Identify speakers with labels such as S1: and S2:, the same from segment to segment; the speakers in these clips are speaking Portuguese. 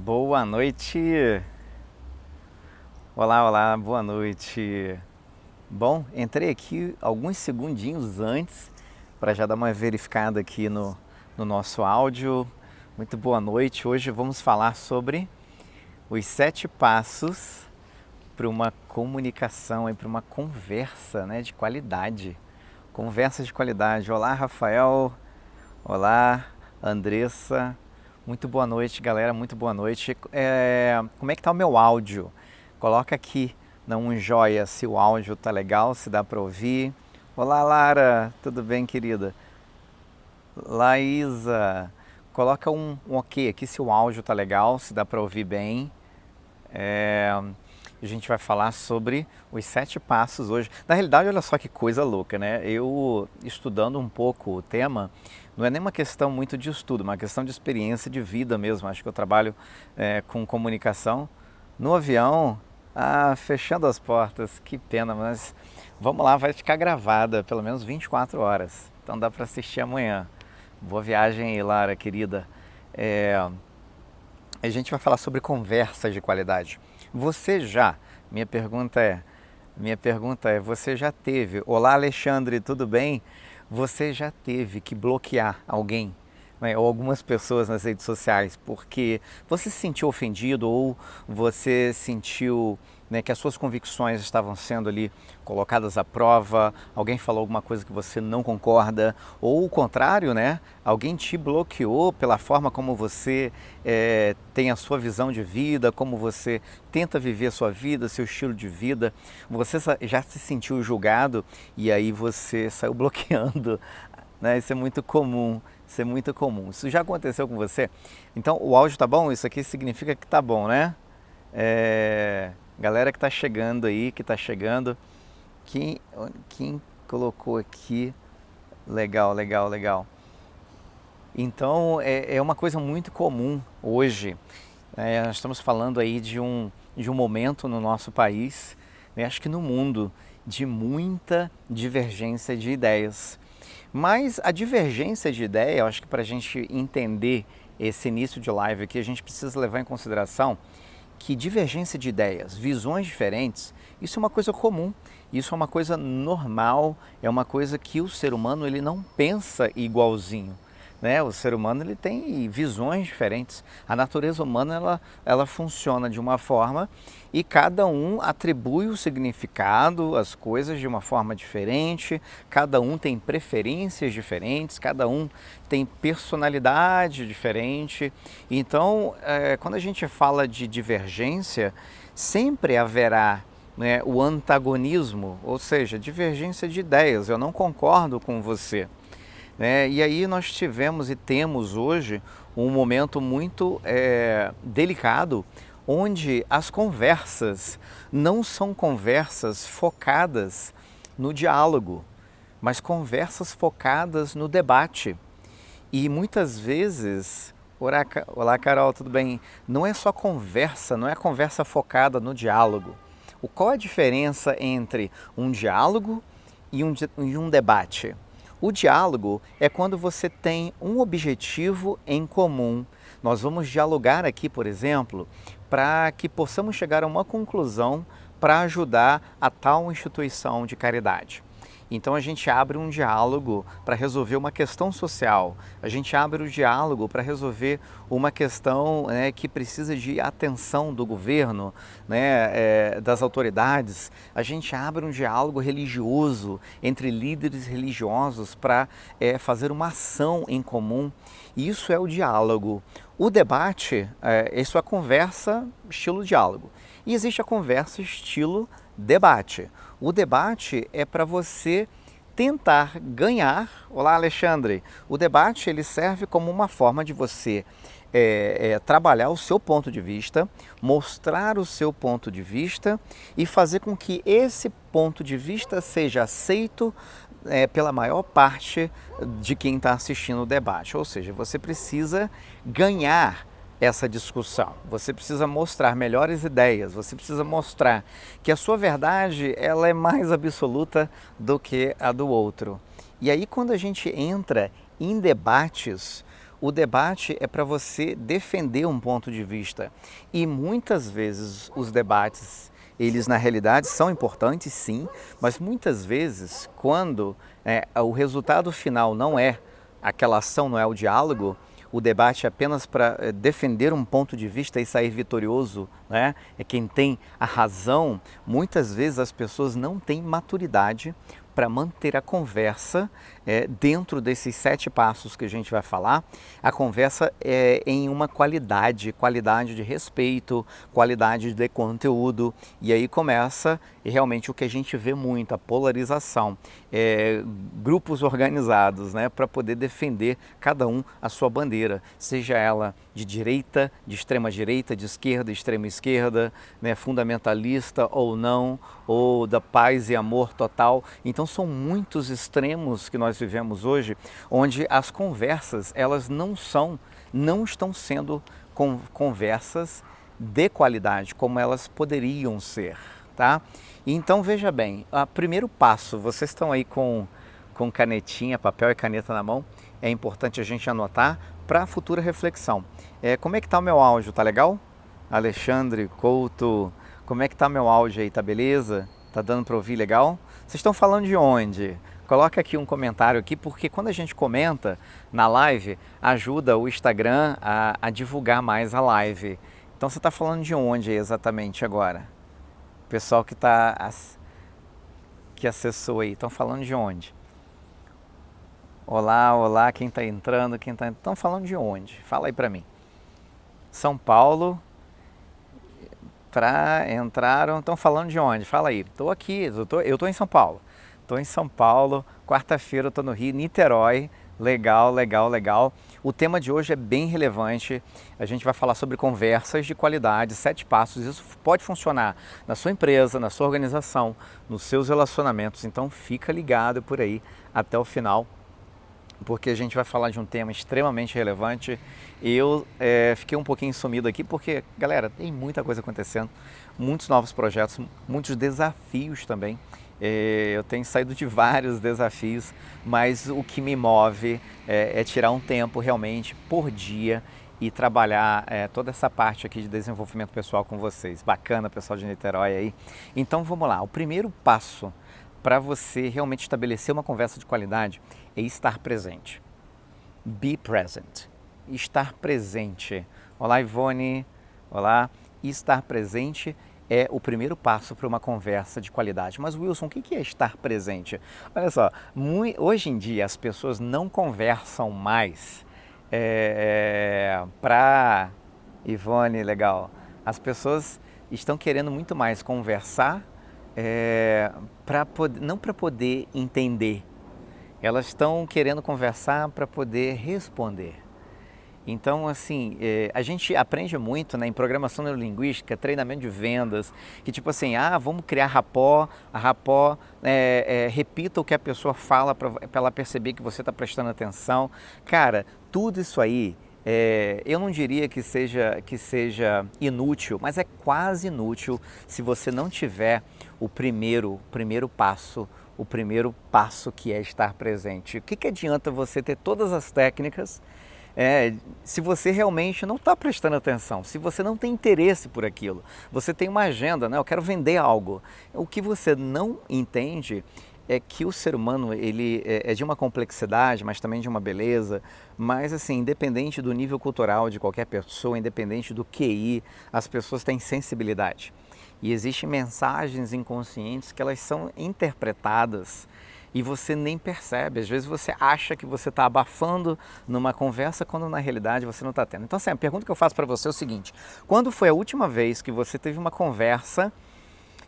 S1: Boa noite. Olá, olá, boa noite. Bom, entrei aqui alguns segundinhos antes para já dar uma verificada aqui no nosso áudio. Muito boa noite. Hoje vamos falar sobre os 7 passos para uma comunicação e para uma conversa, né, de qualidade. Conversa de qualidade. Olá, Rafael. Olá, Andressa. Muito boa noite, galera. Muito boa noite. Como é que tá o meu áudio? Coloca aqui um joia se o áudio tá legal, se dá para ouvir. Olá, Lara. Tudo bem, querida? Laísa. Coloca um ok aqui se o áudio tá legal, se dá para ouvir bem. A gente vai falar sobre os 7 passos hoje. Na realidade, olha só que coisa louca, né? Eu, estudando um pouco o tema, não é nem uma questão muito de estudo, é uma questão de experiência de vida mesmo. Acho que eu trabalho com comunicação. No avião, fechando as portas, que pena, mas vamos lá, vai ficar gravada pelo menos 24 horas. Então dá para assistir amanhã. Boa viagem aí, Lara, querida. A gente vai falar sobre conversas de qualidade. Você já, minha pergunta é, você já teve, olá Alexandre, tudo bem? Você já teve que bloquear alguém, né, ou algumas pessoas nas redes sociais porque você se sentiu ofendido ou você sentiu, né, que as suas convicções estavam sendo ali colocadas à prova, alguém falou alguma coisa que você não concorda, ou o contrário, né, alguém te bloqueou pela forma como você tem a sua visão de vida, como você tenta viver a sua vida, seu estilo de vida, você já se sentiu julgado e aí você saiu bloqueando, né? Isso é muito comum, isso é muito comum. Isso já aconteceu com você? Então, o áudio tá bom? Isso aqui significa que tá bom, né? Galera que tá chegando aí, que tá chegando, quem colocou aqui? Legal, legal, legal. Então, é uma coisa muito comum hoje. Nós estamos falando aí de um momento no nosso país, né, acho que no mundo, de muita divergência de ideias. Mas a divergência de ideia, eu acho que para a gente entender esse início de live aqui, a gente precisa levar em consideração que divergência de ideias, visões diferentes, isso é uma coisa comum, isso é uma coisa normal, é uma coisa que o ser humano ele não pensa igualzinho. Né? O ser humano ele tem visões diferentes. A natureza humana ela funciona de uma forma e cada um atribui o significado, as coisas de uma forma diferente, cada um tem preferências diferentes, cada um tem personalidade diferente. Então, quando a gente fala de divergência, sempre haverá, né, o antagonismo, ou seja, divergência de ideias. Eu não concordo com você. E aí nós tivemos e temos hoje um momento muito delicado, onde as conversas não são conversas focadas no diálogo, mas conversas focadas no debate. E muitas vezes, olá Carol, tudo bem? Não é só conversa, não é conversa focada no diálogo. Qual a diferença entre um diálogo e um debate? O diálogo é quando você tem um objetivo em comum. Nós vamos dialogar aqui, por exemplo, para que possamos chegar a uma conclusão para ajudar a tal instituição de caridade. Então a gente abre um diálogo para resolver uma questão social, a gente abre o diálogo para resolver uma questão, né, que precisa de atenção do governo, né, das autoridades, a gente abre um diálogo religioso entre líderes religiosos para fazer uma ação em comum. Isso é o diálogo. O debate, isso é a conversa estilo diálogo. E existe a conversa estilo debate. O debate é para você tentar ganhar. Olá, Alexandre. O debate ele serve como uma forma de você trabalhar o seu ponto de vista, mostrar o seu ponto de vista e fazer com que esse ponto de vista seja aceito pela maior parte de quem está assistindo o debate. Ou seja, você precisa ganhar essa discussão, você precisa mostrar melhores ideias, você precisa mostrar que a sua verdade ela é mais absoluta do que a do outro. E aí quando a gente entra em debates, O debate é para você defender um ponto de vista. E muitas vezes os debates, eles na realidade são importantes, sim, mas muitas vezes quando o resultado final não é aquela ação, não é o diálogo, o debate é apenas para defender um ponto de vista e sair vitorioso, né? É quem tem a razão. Muitas vezes as pessoas não têm maturidade para manter a conversa dentro desses 7 passos que a gente vai falar. A conversa é em uma qualidade de respeito, qualidade de conteúdo, e aí começa realmente o que a gente vê muito, a polarização, grupos organizados, né, para poder defender cada um a sua bandeira, seja ela de direita, de extrema direita, de esquerda, extrema esquerda, né, fundamentalista ou não, ou da paz e amor total. Então são muitos extremos que nós vivemos hoje, onde as conversas elas não estão sendo conversas de qualidade como elas poderiam ser, tá? Então veja bem, o primeiro passo, vocês estão aí com canetinha, papel e caneta na mão, é importante a gente anotar para futura reflexão. Como é que tá o meu áudio, tá legal? Alexandre Couto, como é que tá meu áudio aí, tá beleza? Tá dando para ouvir legal? Vocês estão falando de onde? Coloca aqui um comentário aqui, porque quando a gente comenta na live, ajuda o Instagram a divulgar mais a live. Então você está falando de onde exatamente agora? O pessoal que acessou aí, estão falando de onde? Olá, olá, quem está entrando, estão falando de onde? Fala aí para mim. São Paulo, entraram, estão falando de onde? Fala aí. Estou aqui, eu estou em São Paulo. Estou em São Paulo, quarta-feira eu estou no Rio, Niterói. Legal, legal, legal. O tema de hoje é bem relevante. A gente vai falar sobre conversas de qualidade, 7 passos. Isso pode funcionar na sua empresa, na sua organização, nos seus relacionamentos. Então fica ligado por aí até o final, porque a gente vai falar de um tema extremamente relevante. Eu fiquei um pouquinho sumido aqui porque, galera, tem muita coisa acontecendo, muitos novos projetos, muitos desafios também. Eu tenho saído de vários desafios, mas o que me move é tirar um tempo realmente por dia e trabalhar toda essa parte aqui de desenvolvimento pessoal com vocês. Bacana, pessoal de Niterói aí. Então vamos lá, o primeiro passo para você realmente estabelecer uma conversa de qualidade é estar presente. Be present. Estar presente. Olá, Ivone. Olá. Estar presente é o primeiro passo para uma conversa de qualidade. Mas, Wilson, o que é estar presente? Olha só, hoje em dia as pessoas não conversam mais para... Ivone, legal. As pessoas estão querendo muito mais conversar não para poder entender. Elas estão querendo conversar para poder responder. Então, assim, a gente aprende muito, né, em programação neurolinguística, treinamento de vendas, que tipo assim, vamos criar rapport, repita o que a pessoa fala para ela perceber que você está prestando atenção. Cara, tudo isso aí, eu não diria que seja inútil, mas é quase inútil se você não tiver o primeiro passo, que é estar presente. O que adianta você ter todas as técnicas se você realmente não está prestando atenção, se você não tem interesse por aquilo? Você tem uma agenda, né? Eu quero vender algo. O que você não entende é que o ser humano ele é de uma complexidade, mas também de uma beleza. Mas assim, independente do nível cultural de qualquer pessoa, independente do QI, as pessoas têm sensibilidade. E existem mensagens inconscientes que elas são interpretadas e você nem percebe. Às vezes você acha que você está abafando numa conversa quando na realidade você não está tendo. Então assim, a pergunta que eu faço para você é o seguinte: quando foi a última vez que você teve uma conversa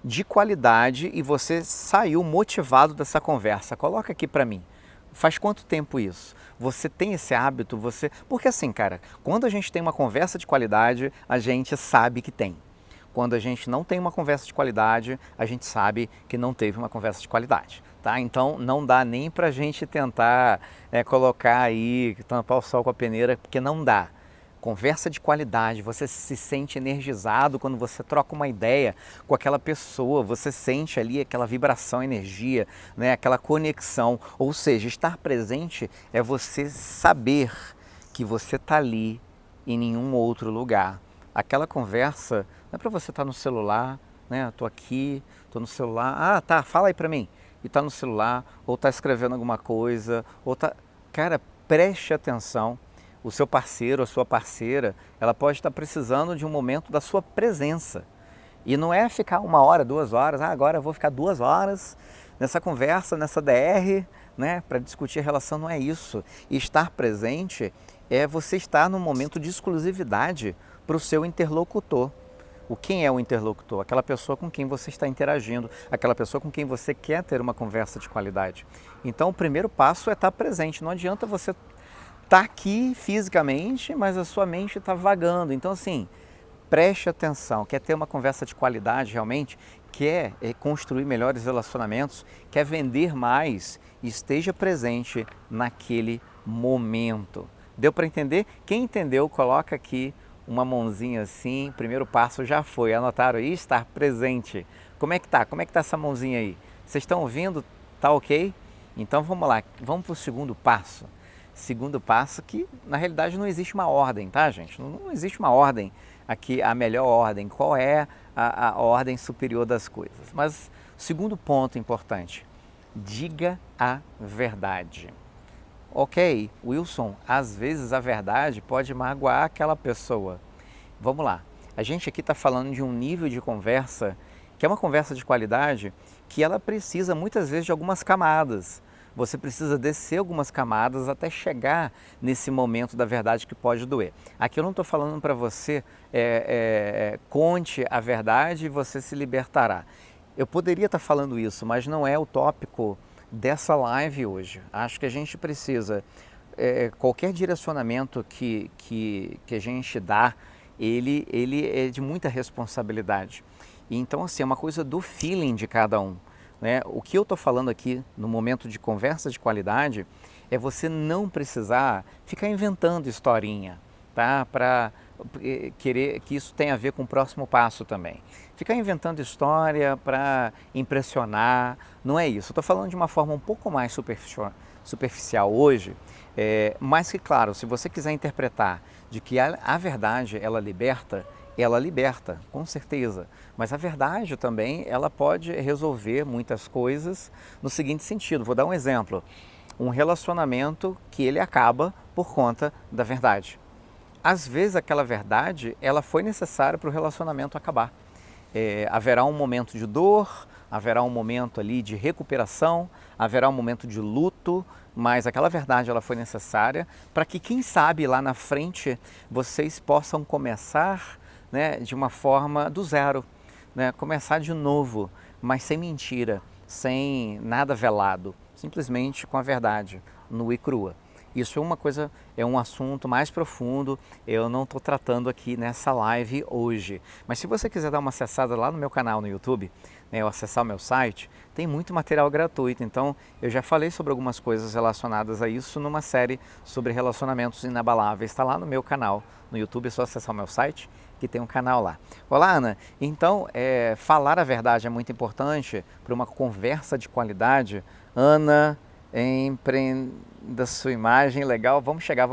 S1: de qualidade e você saiu motivado dessa conversa? Coloca aqui para mim. Faz quanto tempo isso? Você tem esse hábito? Porque assim, cara, quando a gente tem uma conversa de qualidade, a gente sabe que tem. Quando a gente não tem uma conversa de qualidade, a gente sabe que não teve uma conversa de qualidade, tá? Então não dá nem pra gente tentar colocar aí, tampar o sol com a peneira, porque não dá. Conversa de qualidade, você se sente energizado quando você troca uma ideia com aquela pessoa, você sente ali aquela vibração, energia, né? Aquela conexão. Ou seja, estar presente é você saber que você está ali em nenhum outro lugar. Aquela conversa não é para você estar no celular, né? Estou aqui, estou no celular. Ah, tá, fala aí para mim. E está no celular, ou está escrevendo alguma coisa, ou tá... Cara, preste atenção. O seu parceiro, a sua parceira, ela pode estar precisando de um momento da sua presença. E não é ficar 1 hora, 2 horas, agora eu vou ficar 2 horas nessa conversa, nessa DR, né, para discutir a relação, não é isso. E estar presente é você estar num momento de exclusividade para o seu interlocutor. Quem é o interlocutor? Aquela pessoa com quem você está interagindo, aquela pessoa com quem você quer ter uma conversa de qualidade. Então o primeiro passo é estar presente, não adianta você estar aqui fisicamente, mas a sua mente está vagando. Então assim, preste atenção, quer ter uma conversa de qualidade realmente, quer construir melhores relacionamentos, quer vender mais, esteja presente naquele momento. Deu para entender? Quem entendeu, coloca aqui uma mãozinha assim, primeiro passo já foi, anotaram aí? Estar presente. Como é que tá? Como é que tá essa mãozinha aí? Vocês estão ouvindo? Tá ok? Então vamos lá, vamos para o segundo passo. Segundo passo que na realidade não existe uma ordem, tá gente? Não existe uma ordem aqui, a melhor ordem, qual é a ordem superior das coisas. Mas segundo ponto importante, diga a verdade. Ok, Wilson, às vezes a verdade pode magoar aquela pessoa. Vamos lá, a gente aqui está falando de um nível de conversa que é uma conversa de qualidade que ela precisa muitas vezes de algumas camadas. Você precisa descer algumas camadas até chegar nesse momento da verdade que pode doer. Aqui eu não estou falando para você conte a verdade e você se libertará. Eu poderia estar falando isso, mas não é o tópico dessa live hoje. Acho que a gente precisa, qualquer direcionamento que a gente dá, ele é de muita responsabilidade. Então assim, é uma coisa do feeling de cada um. Né? O que eu estou falando aqui no momento de conversa de qualidade é você não precisar ficar inventando historinha, tá? Para querer que isso tenha a ver com o próximo passo também. Ficar inventando história para impressionar, não é isso. Eu estou falando de uma forma um pouco mais superficial hoje, mas que claro, se você quiser interpretar de que a verdade ela liberta, com certeza. Mas a verdade também, ela pode resolver muitas coisas no seguinte sentido. Vou dar um exemplo. Um relacionamento que ele acaba por conta da verdade. Às vezes aquela verdade, ela foi necessária para o relacionamento acabar. Haverá um momento de dor, haverá um momento ali de recuperação, haverá um momento de luto, mas aquela verdade ela foi necessária para que, quem sabe, lá na frente vocês possam começar, né, de uma forma do zero, né, começar de novo, mas sem mentira, sem nada velado, simplesmente com a verdade, nua e crua. Isso é uma coisa, é um assunto mais profundo, eu não estou tratando aqui nessa live hoje. Mas se você quiser dar uma acessada lá no meu canal no YouTube, né, ou acessar o meu site, tem muito material gratuito. Então eu já falei sobre algumas coisas relacionadas a isso numa série sobre relacionamentos inabaláveis. Está lá no meu canal no YouTube, é só acessar o meu site que tem um canal lá. Olá, Ana. Então, falar a verdade é muito importante para uma conversa de qualidade. Ana, empreenda sua imagem, legal, vamos chegar.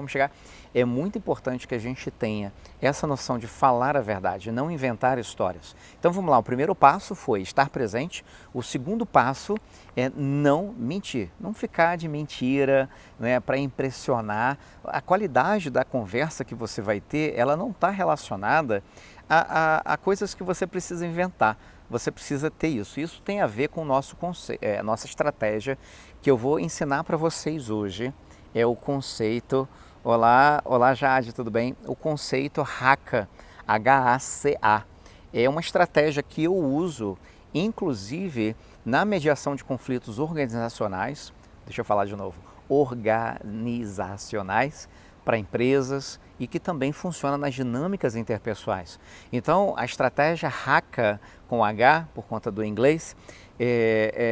S1: É muito importante que a gente tenha essa noção de falar a verdade, não inventar histórias. Então vamos lá, o primeiro passo foi estar presente, o segundo passo é não mentir, não ficar de mentira, né, para impressionar. A qualidade da conversa que você vai ter, ela não está relacionada a coisas que você precisa inventar. Você precisa ter isso. Isso tem a ver com o nosso conceito, nossa estratégia, que eu vou ensinar para vocês hoje. É o conceito, olá Jade, tudo bem? O conceito HACA, H-A-C-A. É uma estratégia que eu uso, inclusive, na mediação de conflitos organizacionais. Deixa eu falar de novo. Organizacionais, para empresas, e que também funciona nas dinâmicas interpessoais. Então, a estratégia HACA, com H, por conta do inglês,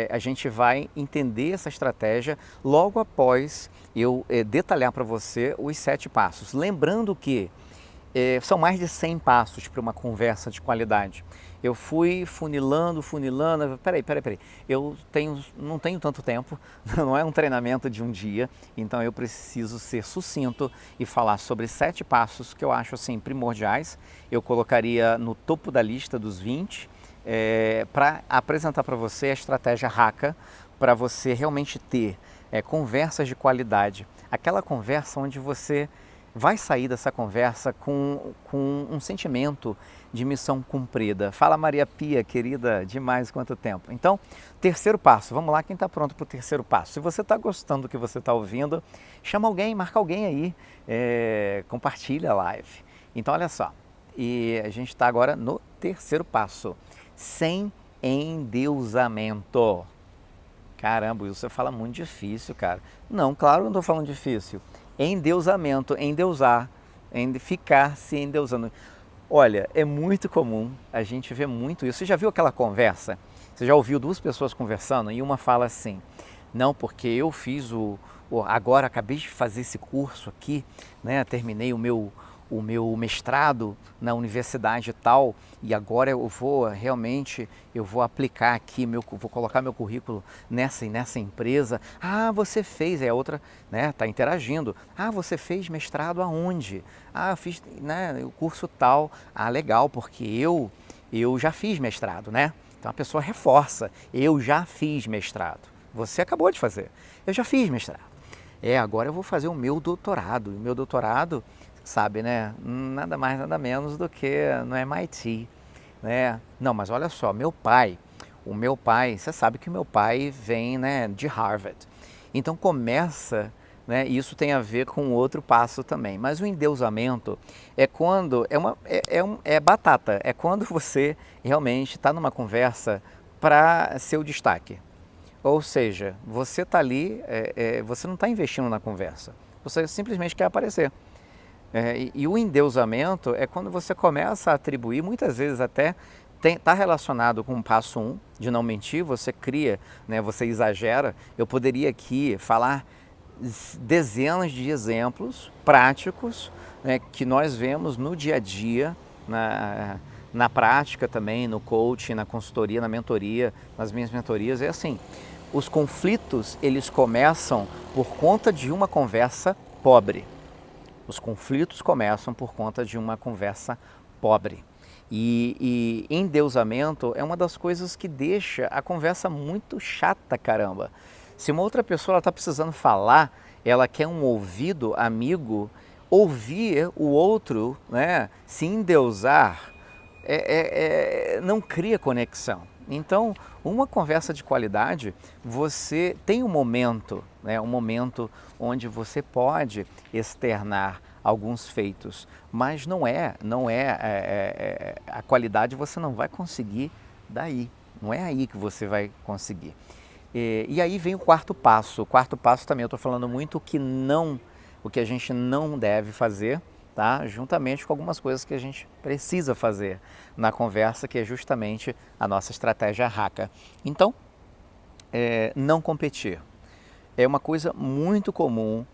S1: a gente vai entender essa estratégia logo após eu detalhar para você os 7 passos. Lembrando que São mais de 100 passos para uma conversa de qualidade. Eu fui funilando, peraí, não tenho tanto tempo, não é um treinamento de um dia, então eu preciso ser sucinto e falar sobre 7 passos que eu acho assim primordiais. Eu colocaria no topo da lista dos 20, para apresentar para você a estratégia Haka, para você realmente ter conversas de qualidade. Aquela conversa onde você vai sair dessa conversa com um sentimento de missão cumprida. Fala Maria Pia, querida, demais, quanto tempo. Então, terceiro passo, vamos lá, quem está pronto para o terceiro passo? Se você está gostando do que você está ouvindo, chama alguém, marca alguém aí, compartilha a live. Então, olha só, e a gente está agora no terceiro passo, sem endeusamento. Caramba, isso você fala muito difícil, cara. Não, claro que não estou falando difícil. Endeusamento, endeusar, ficar se endeusando. Olha, é muito comum, a gente vê muito isso. Você já viu aquela conversa? Você já ouviu duas pessoas conversando e uma fala assim, não, porque eu fiz agora acabei de fazer esse curso aqui, né? Terminei o meu mestrado na universidade e tal, e agora eu vou aplicar aqui, vou colocar meu currículo nessa empresa. Ah, você fez, a outra, né, tá interagindo. Ah, você fez mestrado aonde? Ah, eu fiz, né, o curso tal. Ah, legal, porque eu já fiz mestrado, né? Então a pessoa reforça, eu já fiz mestrado. Você acabou de fazer, eu já fiz mestrado. Agora eu vou fazer o meu doutorado. O meu doutorado, sabe, né? Nada mais, nada menos do que no MIT, né? Não, mas olha só, o meu pai, você sabe que o meu pai vem, né, de Harvard. Então começa, né? Isso tem a ver com outro passo também. Mas o endeusamento é quando é batata, é quando você realmente está numa conversa para ser o destaque. Ou seja, você está ali, você não está investindo na conversa, você simplesmente quer aparecer. E o endeusamento é quando você começa a atribuir, muitas vezes até está relacionado com o passo 1, de não mentir, você cria, né, você exagera. Eu poderia aqui falar dezenas de exemplos práticos, né, que nós vemos no dia a dia, na prática também, no coaching, na consultoria, na mentoria, nas minhas mentorias. É assim, os conflitos, eles começam por conta de uma conversa pobre. Os conflitos começam por conta de uma conversa pobre. E endeusamento é uma das coisas que deixa a conversa muito chata, caramba. Se uma outra pessoa está precisando falar, ela quer um ouvido amigo, ouvir o outro, né, se endeusar, não cria conexão. Então, uma conversa de qualidade, você tem um momento, né, um momento onde você pode externar alguns feitos, mas não é a qualidade você não vai conseguir daí, não é aí que você vai conseguir. E aí vem o quarto passo. O quarto passo também eu estou falando muito o que a gente não deve fazer, tá? Juntamente com algumas coisas que a gente precisa fazer na conversa, que é justamente a nossa estratégia Haka. Então, não competir. É uma coisa muito comum,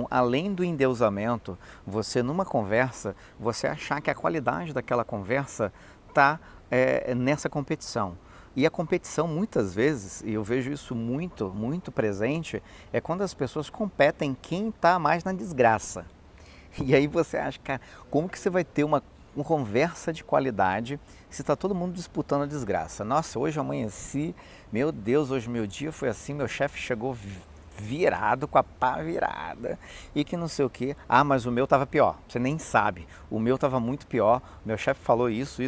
S1: além do endeusamento, você numa conversa, você achar que a qualidade daquela conversa está nessa competição. E a competição muitas vezes, e eu vejo isso muito presente, é quando as pessoas competem quem está mais na desgraça. E aí você acha, cara, como que você vai ter uma conversa de qualidade se está todo mundo disputando a desgraça? Nossa, hoje eu amanheci, meu Deus, hoje meu dia foi assim, meu chefe chegou virado, com a pá virada, e que não sei o que. Ah, mas o meu estava pior, você nem sabe, o meu estava muito pior, meu chefe falou isso,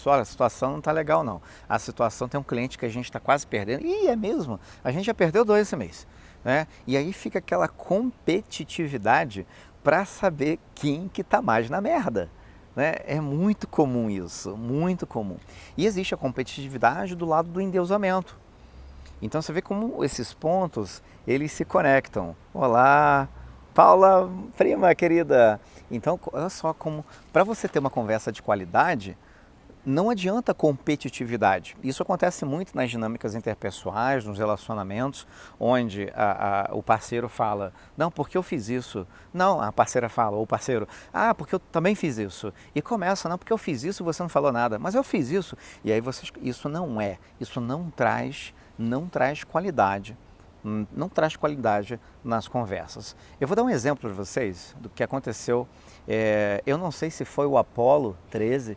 S1: olha, a situação não está legal não, a situação, tem um cliente que a gente está quase perdendo, e é mesmo, a gente já perdeu 2 esse mês, né? E aí fica aquela competitividade para saber quem que está mais na merda. Né? É muito comum isso, muito comum. E existe a competitividade do lado do endeusamento. Então você vê como esses pontos, eles se conectam. Olá, Paula, prima querida. Então, olha só como, para você ter uma conversa de qualidade, não adianta competitividade. Isso acontece muito nas dinâmicas interpessoais, nos relacionamentos, onde o parceiro fala, não, porque eu fiz isso. Não, a parceira fala, ou o parceiro, ah, porque eu também fiz isso. E começa, não, porque eu fiz isso, você não falou nada, mas eu fiz isso. E aí isso não traz qualidade. Não traz qualidade nas conversas. Eu vou dar um exemplo para vocês do que aconteceu. Eu não sei se foi o Apollo 13.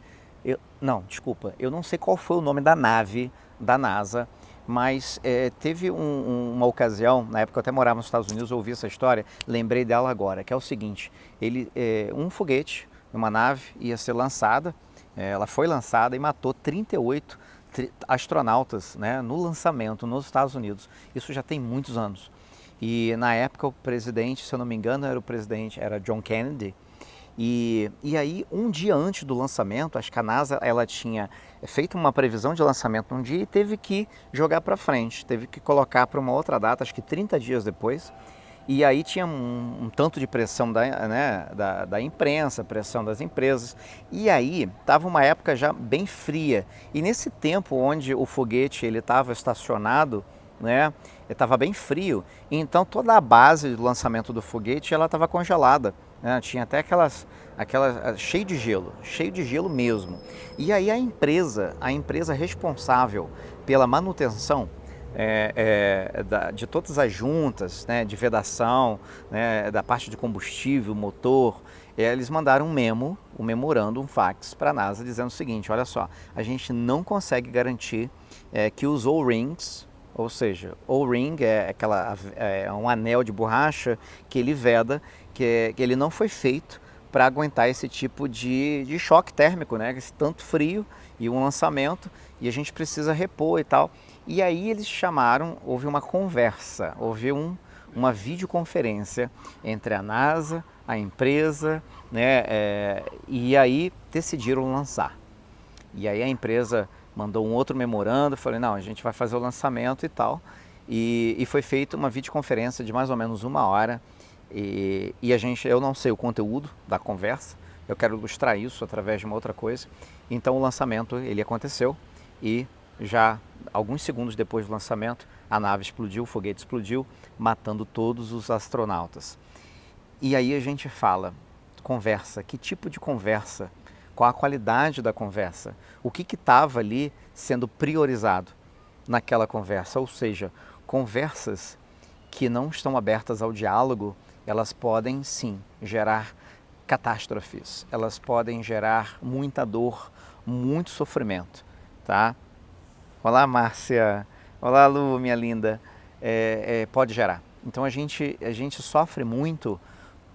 S1: Não, desculpa, eu não sei qual foi o nome da nave da NASA, mas teve uma ocasião, na época eu até morava nos Estados Unidos, eu ouvi essa história, lembrei dela agora, que é o seguinte, um foguete, uma nave ia ser lançada, ela foi lançada e matou 38 astronautas, né, no lançamento nos Estados Unidos. Isso já tem muitos anos. E na época o presidente, se eu não me engano, era John Kennedy. E aí, um dia antes do lançamento, acho que a NASA ela tinha feito uma previsão de lançamento um dia e teve que jogar para frente, teve que colocar para uma outra data, acho que 30 dias depois. E aí tinha um tanto de pressão da imprensa, pressão das empresas. E aí estava uma época já bem fria. E nesse tempo onde o foguete ele estava estacionado, né, estava bem frio. Então toda a base do lançamento do foguete ela estava congelada. Né? Tinha até aquelas cheio de gelo mesmo. E aí a empresa responsável pela manutenção de todas as juntas, né, de vedação, né, da parte de combustível, motor, eles mandaram um memorando, um fax para a NASA dizendo o seguinte, olha só, a gente não consegue garantir que os O-rings, ou seja, O-ring é um anel de borracha que ele veda, que ele não foi feito para aguentar esse tipo de choque térmico, né? Esse tanto frio e um lançamento, e a gente precisa repor e tal. E aí eles houve uma conversa, houve uma videoconferência entre a NASA, a empresa, né? E aí decidiram lançar. E aí a empresa mandou um outro memorando, falei, não, a gente vai fazer o lançamento e tal. E foi feita uma videoconferência de mais ou menos 1 hora. E eu não sei o conteúdo da conversa, eu quero ilustrar isso através de uma outra coisa. Então o lançamento ele aconteceu e já alguns segundos depois do lançamento a nave explodiu, o foguete explodiu, matando todos os astronautas. E aí a gente fala, conversa, que tipo de conversa? Qual a qualidade da conversa? O que estava ali sendo priorizado naquela conversa? Ou seja, conversas que não estão abertas ao diálogo, elas podem sim gerar catástrofes, elas podem gerar muita dor, muito sofrimento, tá? Olá, Márcia. Olá, Lu, minha linda. Pode gerar. Então a gente sofre muito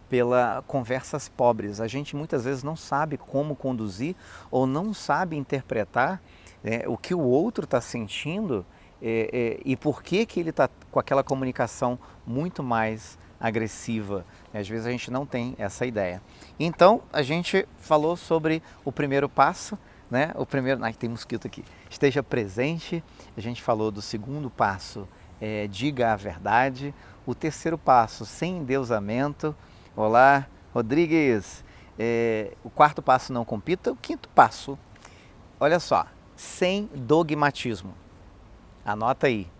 S1: pelas conversas pobres. A gente muitas vezes não sabe como conduzir ou não sabe interpretar o que o outro está sentindo e por que ele está com aquela comunicação muito mais agressiva. Às vezes a gente não tem essa ideia. Então a gente falou sobre o primeiro passo, né? O primeiro, tem mosquito aqui. Esteja presente. A gente falou do segundo passo, diga a verdade. O terceiro passo, sem endeusamento. Olá, Rodrigues. O quarto passo, não compita. O quinto passo, olha só, sem dogmatismo. Anota aí.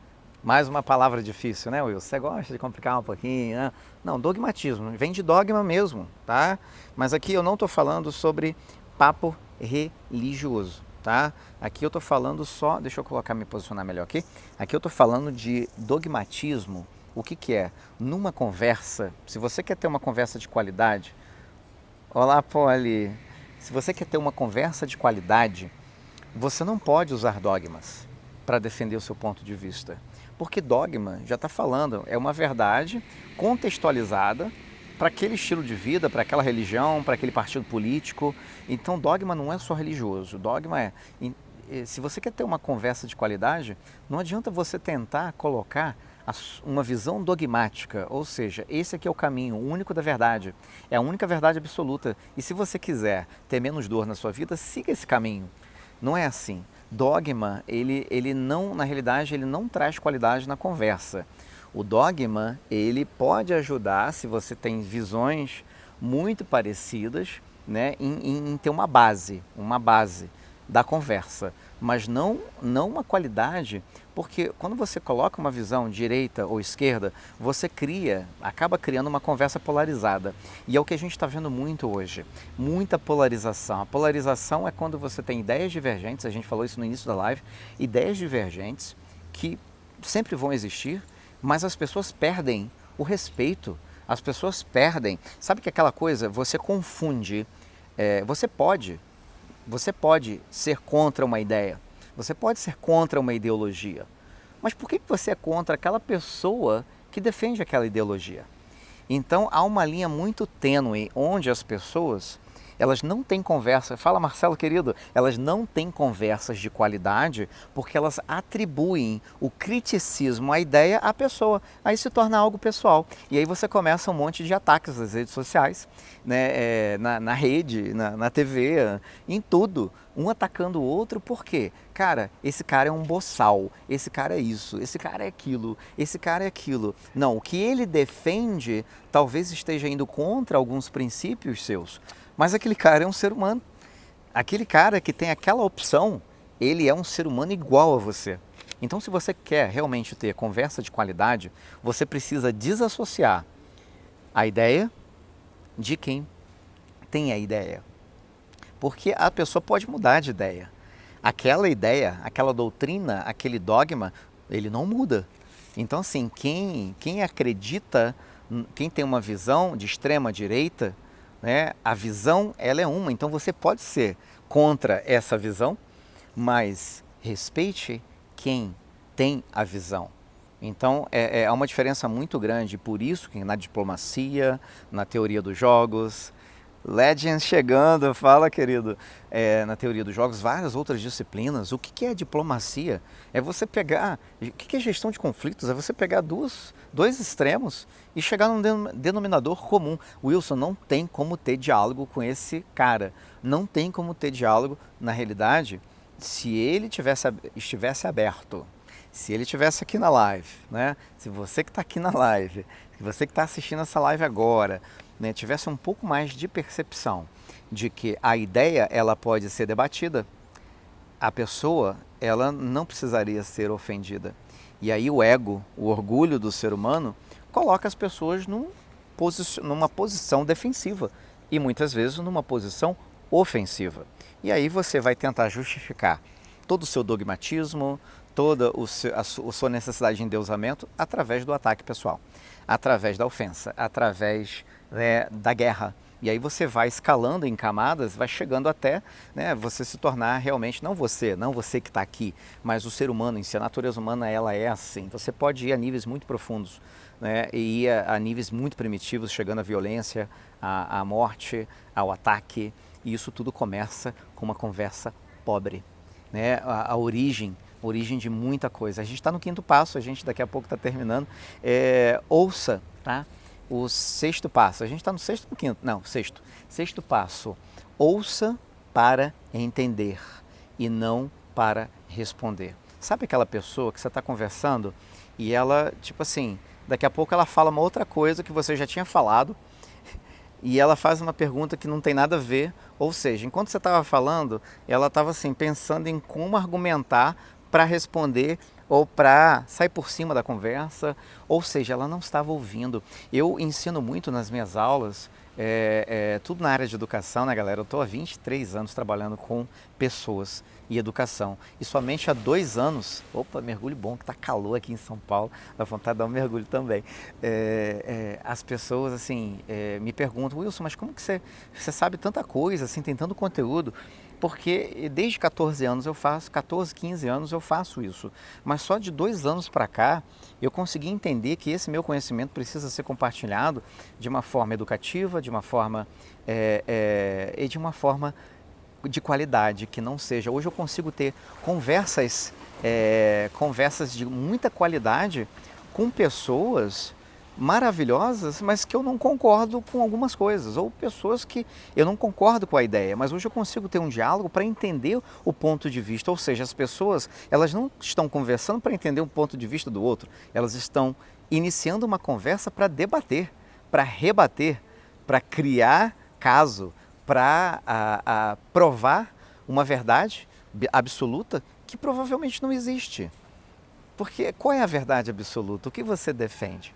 S1: Mais uma palavra difícil, né, Will? Você gosta de complicar um pouquinho, né? Não, dogmatismo. Vem de dogma mesmo, tá? Mas aqui eu não estou falando sobre papo religioso, tá? Aqui eu estou falando só... Deixa eu me posicionar melhor aqui. Aqui eu estou falando de dogmatismo. O que é? Numa conversa, se você quer ter uma conversa de qualidade... Olá, Polly. Se você quer ter uma conversa de qualidade, você não pode usar dogmas para defender o seu ponto de vista. Porque dogma, já está falando, é uma verdade contextualizada para aquele estilo de vida, para aquela religião, para aquele partido político. Então dogma não é só religioso, dogma se você quer ter uma conversa de qualidade, não adianta você tentar colocar uma visão dogmática, ou seja, esse aqui é o caminho único da verdade, é a única verdade absoluta. E se você quiser ter menos dor na sua vida, siga esse caminho. Não é assim. Dogma, ele não, na realidade, ele não traz qualidade na conversa. O dogma, ele pode ajudar, se você tem visões muito parecidas, né, em ter uma base, da conversa, mas não uma qualidade, porque quando você coloca uma visão direita ou esquerda, você acaba criando uma conversa polarizada. E é o que a gente está vendo muito hoje, muita polarização. A polarização é quando você tem ideias divergentes, a gente falou isso no início da live, ideias divergentes que sempre vão existir, mas as pessoas perdem o respeito, as pessoas perdem. Sabe que aquela coisa, você confunde, você pode ser contra uma ideia, você pode ser contra uma ideologia, mas por que você é contra aquela pessoa que defende aquela ideologia? Então há uma linha muito tênue onde as pessoas, elas não têm conversa, fala Marcelo querido, elas não têm conversas de qualidade porque elas atribuem o criticismo à ideia à pessoa, aí se torna algo pessoal. E aí você começa um monte de ataques nas redes sociais, né, na rede, na TV, em tudo. Um atacando o outro, por quê? Cara, esse cara é um boçal, esse cara é isso, esse cara é aquilo, esse cara é aquilo. Não, o que ele defende talvez esteja indo contra alguns princípios seus, mas aquele cara é um ser humano. Aquele cara que tem aquela opção, ele é um ser humano igual a você. Então, se você quer realmente ter conversa de qualidade, você precisa desassociar a ideia de quem tem a ideia. Porque a pessoa pode mudar de ideia. Aquela ideia, aquela doutrina, aquele dogma, ele não muda. Então, assim, quem acredita, quem tem uma visão de extrema direita, né, a visão ela é uma. Então, você pode ser contra essa visão, mas respeite quem tem a visão. Então, é uma diferença muito grande. Por isso que na diplomacia, na teoria dos jogos, Legends chegando, fala querido, na teoria dos jogos, várias outras disciplinas. O que é diplomacia? É você pegar, o que é gestão de conflitos? É você pegar dois extremos e chegar num denominador comum. Wilson, não tem como ter diálogo com esse cara, não tem como ter diálogo, na realidade, se ele estivesse aberto, se ele estivesse aqui na live, né? Se você que está aqui na live, se você que está assistindo essa live agora, né, tivesse um pouco mais de percepção de que a ideia ela pode ser debatida, a pessoa ela não precisaria ser ofendida. E aí o ego, o orgulho do ser humano, coloca as pessoas numa posição defensiva e muitas vezes numa posição ofensiva. E aí você vai tentar justificar todo o seu dogmatismo, toda a sua necessidade de endeusamento através do ataque pessoal, através da ofensa, através da guerra. E aí você vai escalando em camadas, vai chegando até, né, você se tornar realmente, não você que está aqui, mas o ser humano em si, a natureza humana ela é assim. Você pode ir a níveis muito profundos, né, e ir a níveis muito primitivos, chegando à violência, à morte, ao ataque. E isso tudo começa com uma conversa pobre, né? A origem de muita coisa. A gente está no quinto passo, a gente daqui a pouco está terminando. Ouça, tá? O sexto passo. A gente está no sexto ou no quinto? Não, sexto. Sexto passo. Ouça para entender e não para responder. Sabe aquela pessoa que você está conversando e ela, tipo assim, daqui a pouco ela fala uma outra coisa que você já tinha falado e ela faz uma pergunta que não tem nada a ver, ou seja, enquanto você estava falando, ela estava assim, pensando em como argumentar para responder ou para sair por cima da conversa, ou seja, ela não estava ouvindo. Eu ensino muito nas minhas aulas, tudo na área de educação, né, galera? Eu estou há 23 anos trabalhando com pessoas e educação. E somente há 2 anos, opa, mergulho bom, que tá calor aqui em São Paulo, dá vontade de dar um mergulho também. As pessoas, assim, me perguntam, Wilson, mas como que você sabe tanta coisa, assim, tem tanto conteúdo? Porque desde 14 anos eu faço, 14, 15 anos eu faço isso. Mas só de 2 anos para cá eu consegui entender que esse meu conhecimento precisa ser compartilhado de uma forma educativa, de uma forma e de uma forma de qualidade, que não seja. Hoje eu consigo ter conversas de muita qualidade com pessoas maravilhosas, mas que eu não concordo com algumas coisas, ou pessoas que eu não concordo com a ideia, mas hoje eu consigo ter um diálogo para entender o ponto de vista, ou seja, as pessoas, elas não estão conversando para entender um ponto de vista do outro, elas estão iniciando uma conversa para debater, para rebater, para criar caso, para provar uma verdade absoluta que provavelmente não existe. Porque qual é a verdade absoluta? O que você defende?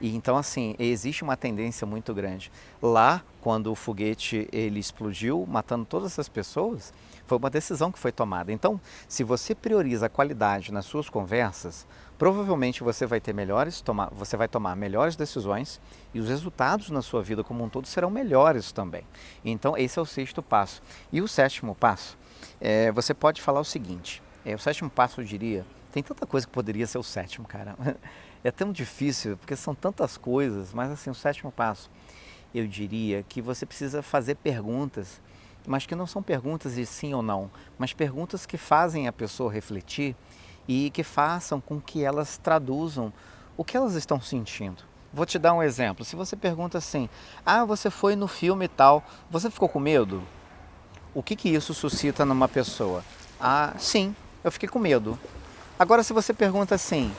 S1: E então, assim, existe uma tendência muito grande. Lá, quando o foguete ele explodiu, matando todas essas pessoas, foi uma decisão que foi tomada. Então, se você prioriza a qualidade nas suas conversas, provavelmente você vai ter você vai tomar melhores decisões e os resultados na sua vida como um todo serão melhores também. Então, esse é o sexto passo. E o sétimo passo, você pode falar o seguinte, o sétimo passo eu diria, tem tanta coisa que poderia ser o sétimo, cara. É tão difícil, porque são tantas coisas, mas assim, o sétimo passo, eu diria que você precisa fazer perguntas, mas que não são perguntas de sim ou não, mas perguntas que fazem a pessoa refletir e que façam com que elas traduzam o que elas estão sentindo. Vou te dar um exemplo. Se você pergunta assim, você foi no filme e tal, você ficou com medo? O que isso suscita numa pessoa? Sim, eu fiquei com medo. Agora, se você pergunta assim,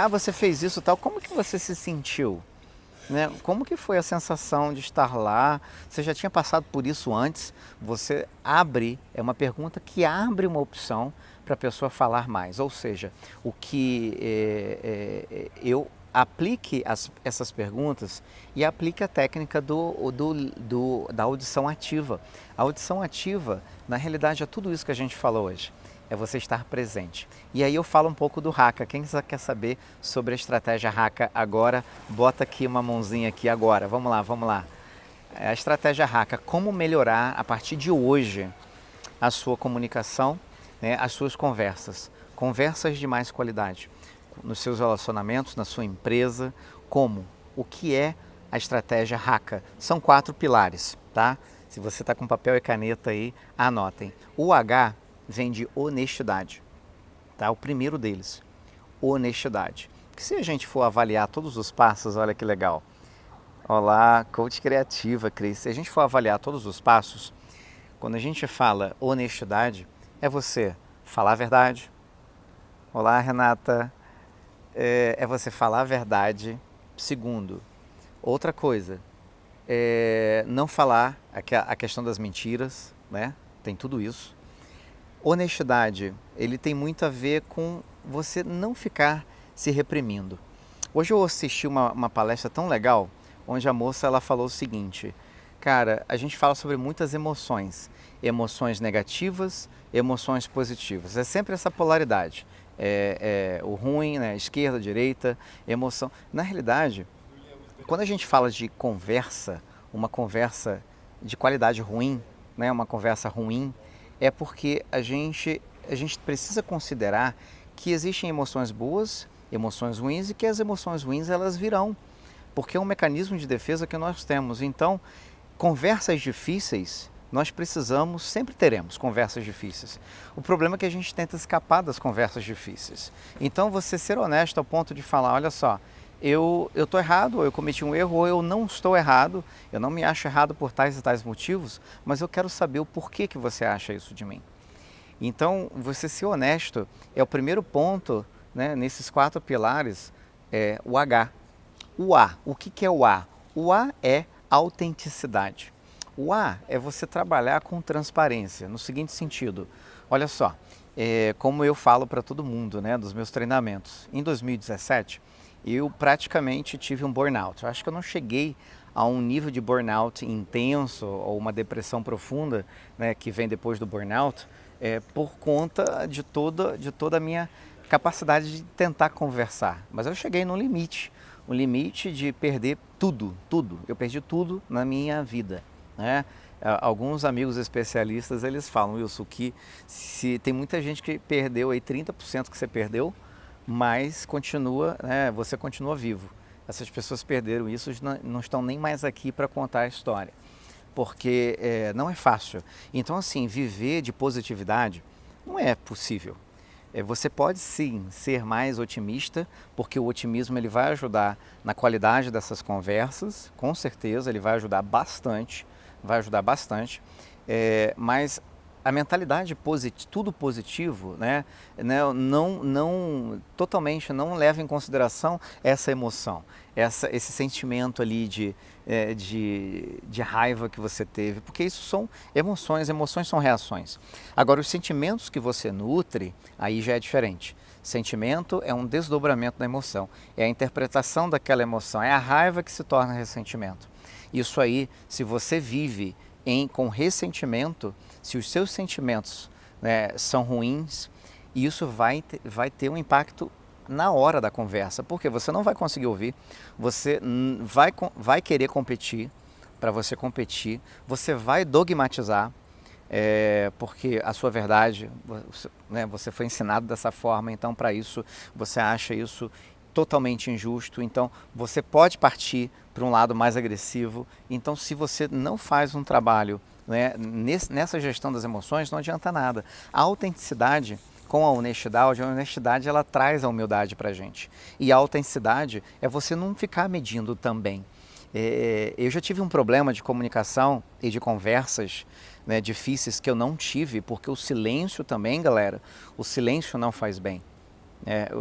S1: você fez isso e tal, como que você se sentiu? Né? Como que foi a sensação de estar lá? Você já tinha passado por isso antes? Você abre, é uma pergunta que abre uma opção para a pessoa falar mais. Ou seja, o que eu aplique essas perguntas e aplique a técnica da audição ativa. A audição ativa, na realidade, é tudo isso que a gente falou hoje. É você estar presente. E aí eu falo um pouco do Haka. Quem quer saber sobre a estratégia Haka agora, bota aqui uma mãozinha aqui agora. Vamos lá, vamos lá. A estratégia Haka, como melhorar a partir de hoje a sua comunicação, né, as suas conversas. Conversas de mais qualidade. Nos seus relacionamentos, na sua empresa. Como? O que é a estratégia Haka? São 4 pilares, tá? Se você está com papel e caneta aí, anotem. O H vem de honestidade, tá? O primeiro deles, honestidade. Porque se a gente for avaliar todos os passos, olha que legal. Olá, coach criativa, Cris. Se a gente for avaliar todos os passos, quando a gente fala honestidade, é você falar a verdade. Olá, Renata. É você falar a verdade. Segundo, outra coisa, não falar a questão das mentiras, né? Tem tudo isso. Honestidade, ele tem muito a ver com você não ficar se reprimindo. Hoje eu assisti uma palestra tão legal, onde a moça ela falou o seguinte, cara, a gente fala sobre muitas emoções, emoções negativas, emoções positivas, é sempre essa polaridade, o ruim, né, esquerda, direita, emoção. Na realidade, quando a gente fala de conversa, uma conversa de qualidade ruim, né, uma conversa ruim, é porque a gente precisa considerar que existem emoções boas, emoções ruins e que as emoções ruins elas virão, porque é um mecanismo de defesa que nós temos. Então, conversas difíceis, nós precisamos, sempre teremos conversas difíceis. O problema é que a gente tenta escapar das conversas difíceis. Então, você ser honesto ao ponto de falar, olha só, eu estou errado, ou eu cometi um erro, ou eu não estou errado, eu não me acho errado por tais e tais motivos, mas eu quero saber o porquê que você acha isso de mim. Então, você ser honesto é o primeiro ponto, né, nesses 4 pilares, o H. O A, o que é o A? O A é autenticidade. O A é você trabalhar com transparência, no seguinte sentido, olha só, como eu falo para todo mundo, né, dos meus treinamentos, em 2017, eu praticamente tive um burnout. Eu acho que eu não cheguei a um nível de burnout intenso ou uma depressão profunda, né, que vem depois do burnout, por conta de toda a minha capacidade de tentar conversar. Mas eu cheguei no limite, um limite de perder tudo. Eu perdi tudo na minha vida, né? Alguns amigos especialistas, eles falam, Wilson, que se tem muita gente que perdeu aí 30% que você perdeu, mas continua, né, você continua vivo. Essas pessoas perderam isso, não estão nem mais aqui para contar a história, porque não é fácil. Então, assim, viver de positividade não é possível. Você pode sim ser mais otimista, porque o otimismo ele vai ajudar na qualidade dessas conversas, com certeza ele vai ajudar bastante, mas a mentalidade tudo positivo, né, totalmente não leva em consideração essa emoção, esse sentimento ali de raiva que você teve, porque isso são emoções são reações. Agora, os sentimentos que você nutre, aí já é diferente. Sentimento é um desdobramento da emoção, é a interpretação daquela emoção, é a raiva que se torna ressentimento. Isso aí, se você vive com ressentimento, se os seus sentimentos, né, são ruins, isso vai ter um impacto na hora da conversa, porque você não vai conseguir ouvir, você vai querer competir, para você competir, você vai dogmatizar, porque a sua verdade, né, você foi ensinado dessa forma, então para isso você acha isso totalmente injusto, então você pode partir para um lado mais agressivo. Então, se você não faz um trabalho, né, nessa gestão das emoções, não adianta nada. A autenticidade com a honestidade ela traz a humildade para a gente. E a autenticidade é você não ficar medindo também. Eu já tive um problema de comunicação e de conversas, né, difíceis que eu não tive, porque o silêncio também, galera, o silêncio não faz bem.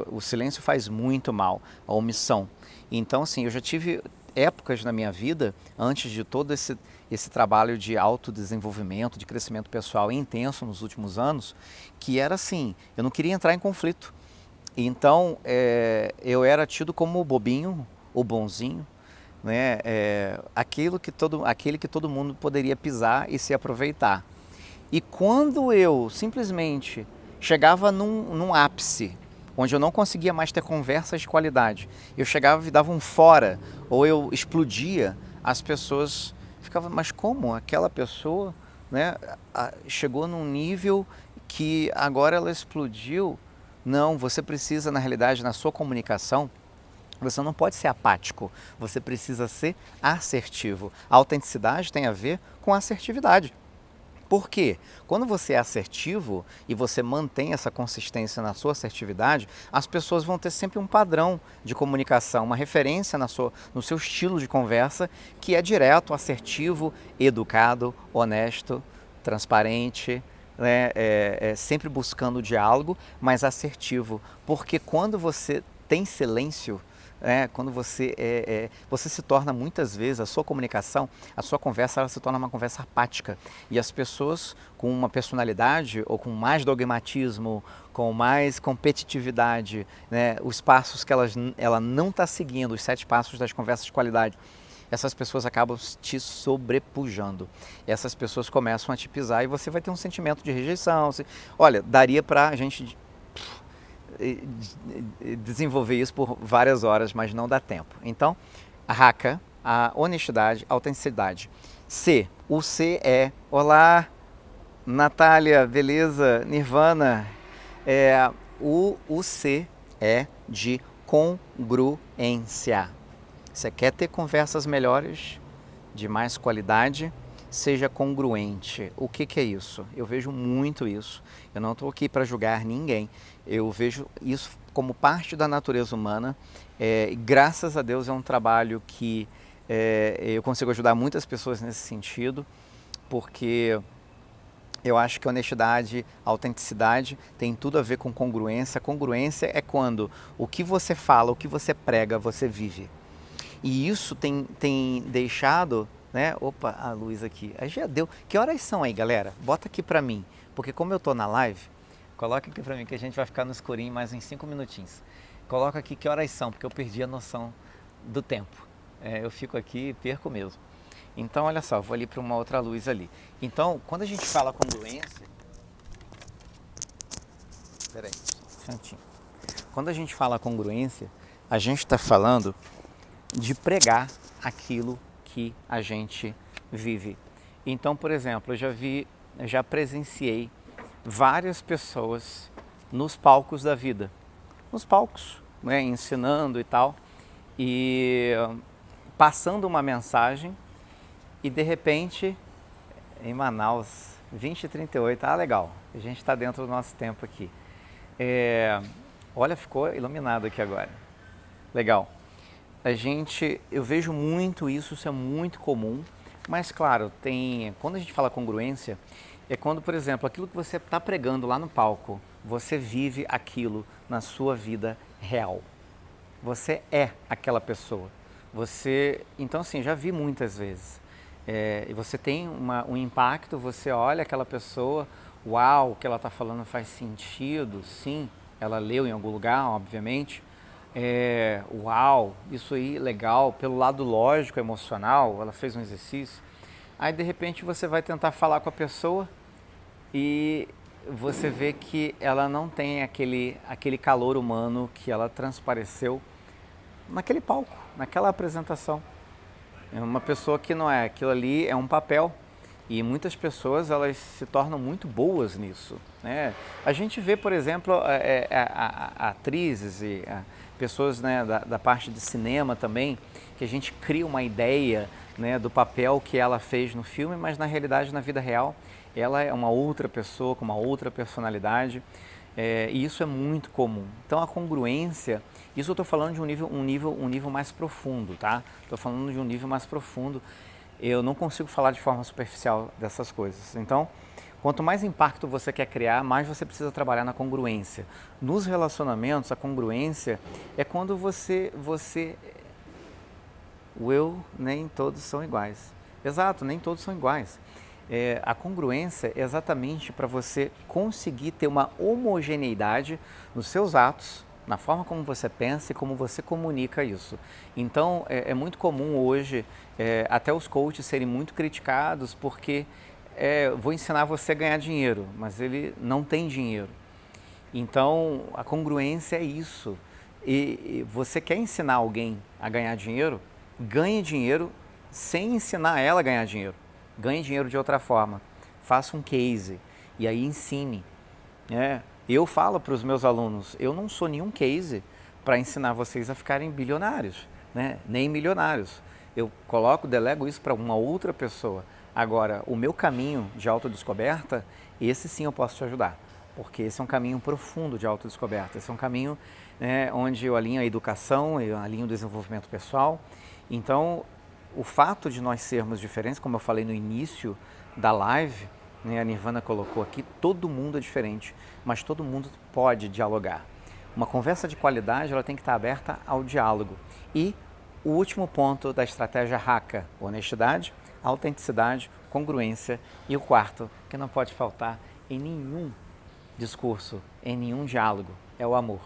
S1: O silêncio faz muito mal, a omissão. Então, assim, eu já tive épocas na minha vida, antes de todo esse trabalho de autodesenvolvimento, de crescimento pessoal intenso nos últimos anos, que era assim, eu não queria entrar em conflito. Então, eu era tido como o bobinho, o bonzinho, né? Aquele que todo mundo poderia pisar e se aproveitar. E quando eu simplesmente chegava num ápice, onde eu não conseguia mais ter conversas de qualidade, eu chegava e dava um fora, ou eu explodia, as pessoas ficavam, mas como aquela pessoa, né, chegou num nível que agora ela explodiu? Não, você precisa, na realidade, na sua comunicação, você não pode ser apático, você precisa ser assertivo. A autenticidade tem a ver com assertividade. Por quê? Quando você é assertivo e você mantém essa consistência na sua assertividade, as pessoas vão ter sempre um padrão de comunicação, uma referência no seu estilo de conversa, que é direto, assertivo, educado, honesto, transparente, né? Sempre buscando o diálogo, mas assertivo. Porque quando você tem silêncio, quando você se torna muitas vezes, a sua comunicação, a sua conversa, ela se torna uma conversa apática. E as pessoas com uma personalidade ou com mais dogmatismo, com mais competitividade, né, os passos que ela não está seguindo, os 7 passos das conversas de qualidade, essas pessoas acabam te sobrepujando. Essas pessoas começam a te pisar e você vai ter um sentimento de rejeição. Olha, daria para a gente desenvolver isso por várias horas, mas não dá tempo. Então, a Haka, a honestidade, a autenticidade. O C é, olá, Natália, beleza, Nirvana. O C é de congruência. Você quer ter conversas melhores, de mais qualidade, seja congruente. O que é isso? Eu vejo muito isso. Eu não estou aqui para julgar ninguém. Eu vejo isso como parte da natureza humana. Graças a Deus é um trabalho que eu consigo ajudar muitas pessoas nesse sentido, porque eu acho que a honestidade, a autenticidade tem tudo a ver com congruência. Congruência é quando o que você fala, o que você prega, você vive. E isso tem deixado, né? Opa, a luz aqui. Aí já deu. Que horas são aí, galera? Bota aqui pra mim. Porque como eu tô na live, coloca aqui pra mim que a gente vai ficar no escurinho mais uns 5 minutinhos. Coloca aqui que horas são, porque eu perdi a noção do tempo. Eu fico aqui e perco mesmo. Então, olha só, vou ali para uma outra luz ali. Então, quando a gente fala congruência... Peraí, só um instantinho. Quando a gente fala congruência, a gente está falando de pregar aquilo que a gente vive. Então, por exemplo, eu já presenciei várias pessoas nos palcos da vida. Nos palcos, né, ensinando e tal, e passando uma mensagem, e de repente, em Manaus, 20h38, legal, a gente está dentro do nosso tempo aqui. Olha, ficou iluminado aqui agora. Legal. Eu vejo muito isso é muito comum. Mas claro, quando a gente fala congruência, é quando, por exemplo, aquilo que você está pregando lá no palco, você vive aquilo na sua vida real. Você é aquela pessoa. Então assim, já vi muitas vezes. E você tem um impacto, você olha aquela pessoa, uau, o que ela está falando faz sentido, sim, ela leu em algum lugar, obviamente. Uau, isso aí legal, pelo lado lógico, emocional, ela fez um exercício. Aí de repente você vai tentar falar com a pessoa e você vê que ela não tem aquele calor humano que ela transpareceu naquele palco, naquela apresentação. É uma pessoa que não é, aquilo ali é um papel. E muitas pessoas elas se tornam muito boas nisso, né? A gente vê, por exemplo, atrizes e pessoas, né, da parte de cinema também, que a gente cria uma ideia, né, do papel que ela fez no filme, mas na realidade, na vida real, ela é uma outra pessoa com uma outra personalidade. E isso é muito comum. Então a congruência, isso eu estou falando de um nível mais profundo, tá? Estou falando de um nível mais profundo. Eu não consigo falar de forma superficial dessas coisas. Então, quanto mais impacto você quer criar, mais você precisa trabalhar na congruência. Nos relacionamentos, a congruência é quando nem todos são iguais. Exato, nem todos são iguais. A congruência é exatamente para você conseguir ter uma homogeneidade nos seus atos, na forma como você pensa e como você comunica isso. Então, é muito comum hoje até os coaches serem muito criticados porque vou ensinar você a ganhar dinheiro, mas ele não tem dinheiro. Então, a congruência é isso. E você quer ensinar alguém a ganhar dinheiro, ganhe dinheiro sem ensinar ela a ganhar dinheiro. Ganhe dinheiro de outra forma. Faça um case e aí ensine. Eu falo para os meus alunos, eu não sou nenhum case para ensinar vocês a ficarem bilionários, né? Nem milionários. Eu delego isso para uma outra pessoa. Agora, o meu caminho de autodescoberta, esse sim eu posso te ajudar, porque esse é um caminho profundo de autodescoberta. Esse é um caminho, né, onde eu alinho a educação, eu alinho o desenvolvimento pessoal. Então, o fato de nós sermos diferentes, como eu falei no início da live, né, a Nirvana colocou aqui, todo mundo é diferente, mas todo mundo pode dialogar. Uma conversa de qualidade, ela tem que estar aberta ao diálogo. E o último ponto da estratégia Haka, honestidade, autenticidade, congruência. E o quarto, que não pode faltar em nenhum discurso, em nenhum diálogo, é o amor.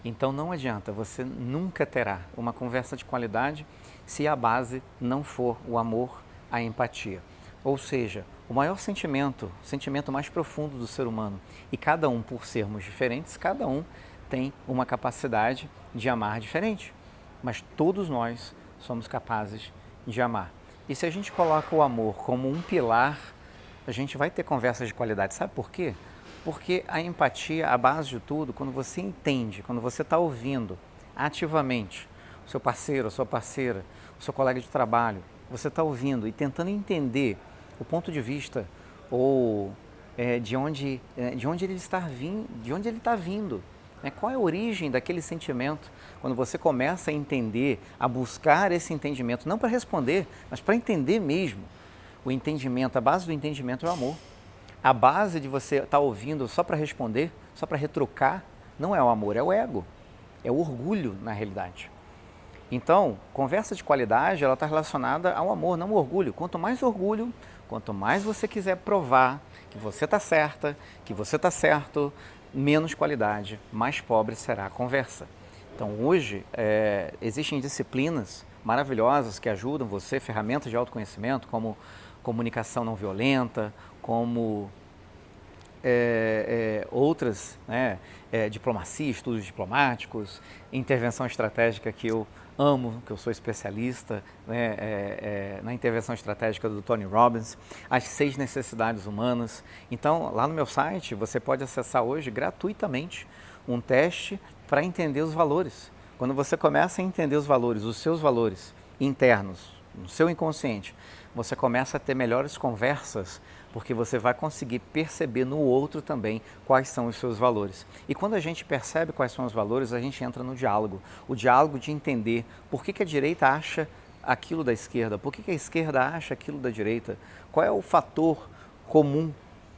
S1: Então não adianta, você nunca terá uma conversa de qualidade se a base não for o amor, a empatia. Ou seja, o maior sentimento, o sentimento mais profundo do ser humano. E cada um, por sermos diferentes, cada um tem uma capacidade de amar diferente. Mas todos nós somos capazes de amar. E se a gente coloca o amor como um pilar, a gente vai ter conversas de qualidade. Sabe por quê? Porque a empatia, a base de tudo, quando você entende, quando você está ouvindo ativamente o seu parceiro, a sua parceira, o seu colega de trabalho, você está ouvindo e tentando entender o ponto de vista ou de onde ele está vindo, né? Qual é a origem daquele sentimento? Quando você começa a entender, a buscar esse entendimento, não para responder, mas para entender mesmo. O entendimento, a base do entendimento é o amor. A base de você estar ouvindo só para responder, só para retrucar, não é o amor, é o ego. É o orgulho, na realidade. Então, conversa de qualidade, ela está relacionada ao amor, não ao orgulho. Quanto mais orgulho, quanto mais você quiser provar que você está certa, que você está certo, menos qualidade, mais pobre será a conversa. Então, hoje, existem disciplinas maravilhosas que ajudam você, ferramentas de autoconhecimento, como comunicação não violenta, como outras, né, diplomacia, estudos diplomáticos, intervenção estratégica que eu amo, que eu sou especialista, né, na intervenção estratégica do Tony Robbins, as 6 necessidades humanas. Então, lá no meu site, você pode acessar hoje gratuitamente um teste para entender os valores. Quando você começa a entender os seus valores internos, no seu inconsciente, você começa a ter melhores conversas, porque você vai conseguir perceber no outro também quais são os seus valores. E quando a gente percebe quais são os valores, a gente entra no diálogo. O diálogo de entender por que a direita acha aquilo da esquerda? Por que a esquerda acha aquilo da direita? Qual é o fator comum?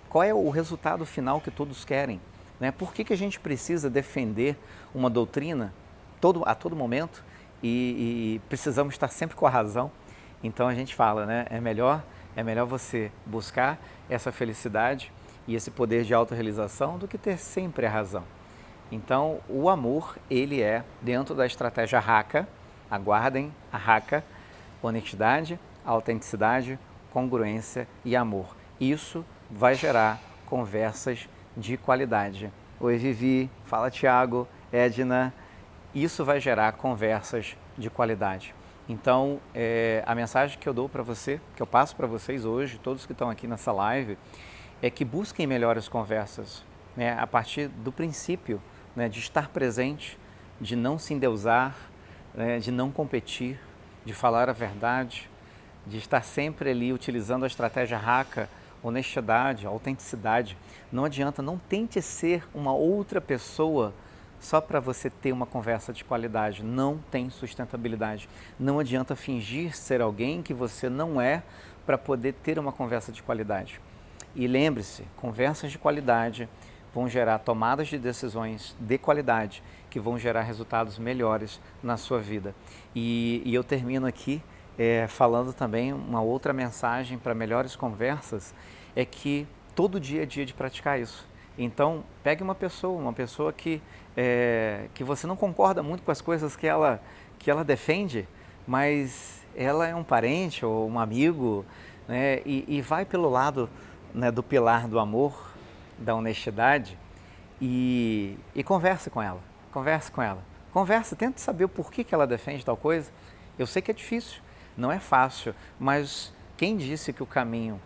S1: Qual é o resultado final que todos querem? Né? Por que a gente precisa defender uma doutrina a todo momento e precisamos estar sempre com a razão? Então a gente fala, né? É melhor você buscar essa felicidade e esse poder de autorrealização do que ter sempre a razão. Então o amor, ele é dentro da estratégia Haka, aguardem a Haka, honestidade, autenticidade, congruência e amor. Isso vai gerar conversas de qualidade. Oi Vivi, fala Tiago, Edna, isso vai gerar conversas de qualidade. Então, a mensagem que eu dou para você, que eu passo para vocês hoje, todos que estão aqui nessa live, é que busquem melhores conversas, né, a partir do princípio, né, de estar presente, de não se endeusar, né, de não competir, de falar a verdade, de estar sempre ali utilizando a estratégia Haka, honestidade, autenticidade. Não adianta, não tente ser uma outra pessoa só para você ter uma conversa de qualidade. Não tem sustentabilidade. Não adianta fingir ser alguém que você não é para poder ter uma conversa de qualidade. E lembre-se, conversas de qualidade vão gerar tomadas de decisões de qualidade que vão gerar resultados melhores na sua vida. E eu termino aqui falando também uma outra mensagem para melhores conversas, é que todo dia é dia de praticar isso. Então, pegue uma pessoa que você não concorda muito com as coisas que ela defende, mas ela é um parente ou um amigo, né, e vai pelo lado, né, do pilar do amor, da honestidade e converse com ela, tente saber o porquê que ela defende tal coisa. Eu sei que é difícil, não é fácil, mas quem disse que o caminho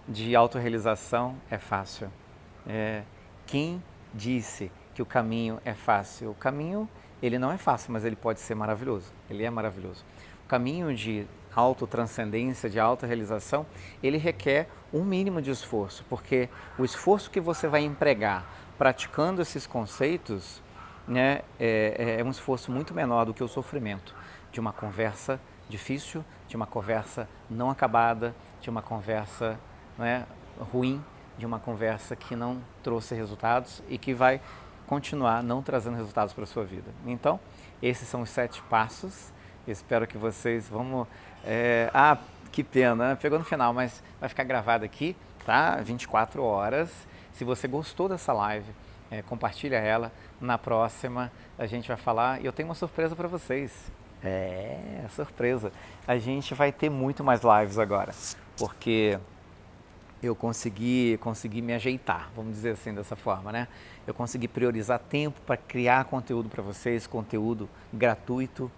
S1: de autorrealização é fácil? Quem disse que o caminho é fácil? O caminho, ele não é fácil, mas ele pode ser maravilhoso, ele é maravilhoso. O caminho de autotranscendência, de autorrealização, ele requer um mínimo de esforço, porque o esforço que você vai empregar praticando esses conceitos, né, é um esforço muito menor do que o sofrimento de uma conversa difícil, de uma conversa não acabada, de uma conversa, né, ruim, de uma conversa que não trouxe resultados e que vai continuar não trazendo resultados para a sua vida. Então, esses são os 7 passos. Espero que vocês vão... que pena, né? Pegou no final, mas vai ficar gravado aqui, tá? 24 horas. Se você gostou dessa live, compartilha ela. Na próxima a gente vai falar e eu tenho uma surpresa para vocês. Surpresa. A gente vai ter muito mais lives agora, porque eu consegui me ajeitar, vamos dizer assim, dessa forma, né? Eu consegui priorizar tempo para criar conteúdo para vocês, conteúdo gratuito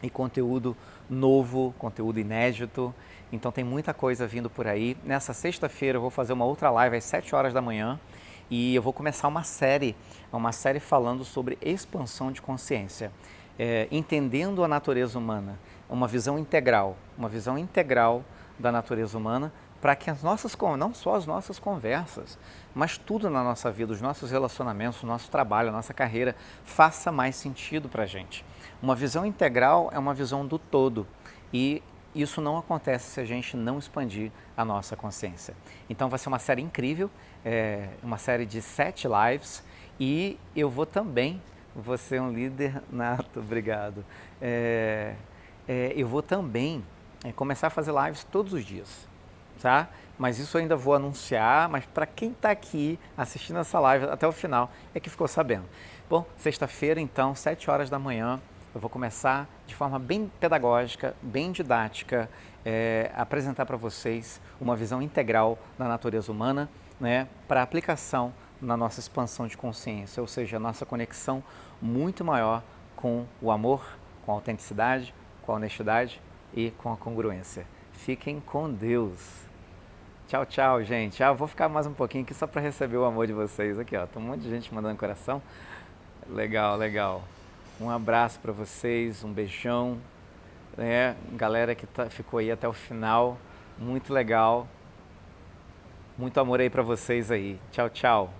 S1: e conteúdo novo, conteúdo inédito. Então tem muita coisa vindo por aí. Nessa sexta-feira eu vou fazer uma outra live às 7 horas da manhã e eu vou começar uma série falando sobre expansão de consciência, entendendo a natureza humana, uma visão integral da natureza humana, para que não só as nossas conversas, mas tudo na nossa vida, os nossos relacionamentos, o nosso trabalho, a nossa carreira, faça mais sentido para a gente. Uma visão integral é uma visão do todo e isso não acontece se a gente não expandir a nossa consciência. Então vai ser uma série incrível, uma série de 7 lives e eu vou ser um líder nato, obrigado. Eu vou também começar a fazer lives todos os dias. Tá? Mas isso eu ainda vou anunciar, mas para quem está aqui assistindo essa live até o final é que ficou sabendo. Bom, sexta-feira então, 7 horas da manhã, eu vou começar de forma bem pedagógica, bem didática, apresentar para vocês uma visão integral da natureza humana, né, para aplicação na nossa expansão de consciência, ou seja, a nossa conexão muito maior com o amor, com a autenticidade, com a honestidade e com a congruência. Fiquem com Deus. Tchau, tchau, gente. Eu vou ficar mais um pouquinho aqui só para receber o amor de vocês. Aqui, ó, tem um monte de gente mandando coração. Legal, legal. Um abraço para vocês, um beijão. Galera que ficou aí até o final, muito legal. Muito amor aí para vocês aí. Tchau, tchau.